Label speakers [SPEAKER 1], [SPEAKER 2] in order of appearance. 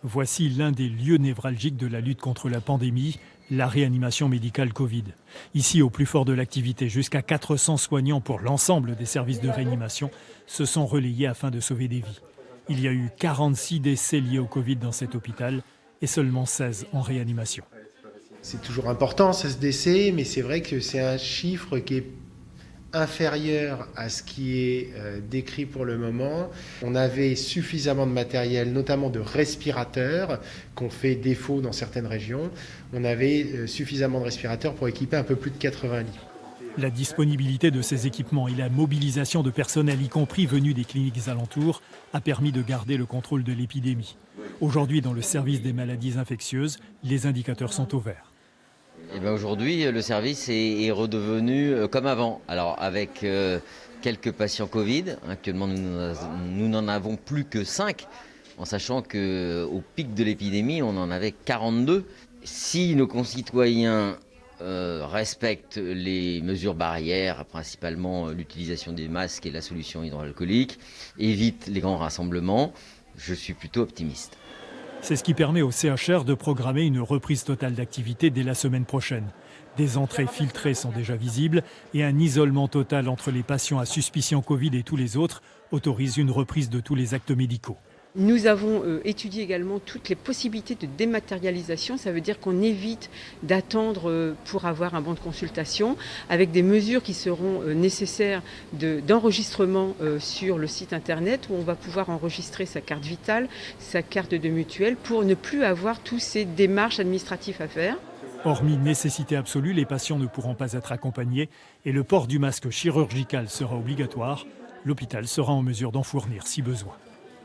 [SPEAKER 1] Voici l'un des lieux névralgiques de la lutte contre la pandémie, la réanimation médicale Covid. Ici, au plus fort de l'activité, jusqu'à 400 soignants pour l'ensemble des services de réanimation se sont relayés afin de sauver des vies. Il y a eu 46 décès liés au Covid dans cet hôpital et seulement 16 en réanimation.
[SPEAKER 2] C'est toujours important, 16 décès, mais c'est vrai que c'est un chiffre qui est inférieur à ce qui est décrit pour le moment. On avait suffisamment de matériel, notamment de respirateurs, qu'on fait défaut dans certaines régions. On avait suffisamment de respirateurs pour équiper un peu plus de 80 lits.
[SPEAKER 1] La disponibilité de ces équipements et la mobilisation de personnel, y compris venus des cliniques alentours, a permis de garder le contrôle de l'épidémie. Aujourd'hui, dans le service des maladies infectieuses, les indicateurs sont au vert.
[SPEAKER 3] Aujourd'hui, le service est redevenu comme avant. Alors avec quelques patients Covid, actuellement nous n'en avons plus que 5, en sachant qu'au pic de l'épidémie, on en avait 42. Si nos concitoyens respectent les mesures barrières, principalement l'utilisation des masques et la solution hydroalcoolique, évitent les grands rassemblements, je suis plutôt optimiste.
[SPEAKER 1] C'est ce qui permet au CHR de programmer une reprise totale d'activité dès la semaine prochaine. Des entrées filtrées sont déjà visibles et un isolement total entre les patients à suspicion Covid et tous les autres autorise une reprise de tous les actes médicaux.
[SPEAKER 4] Nous avons étudié également toutes les possibilités de dématérialisation. Ça veut dire qu'on évite d'attendre pour avoir un banc de consultation, avec des mesures qui seront nécessaires d'enregistrement sur le site internet, où on va pouvoir enregistrer sa carte vitale, sa carte de mutuelle, pour ne plus avoir toutes ces démarches administratives à faire.
[SPEAKER 1] Hormis nécessité absolue, les patients ne pourront pas être accompagnés et le port du masque chirurgical sera obligatoire. L'hôpital sera en mesure d'en fournir si besoin.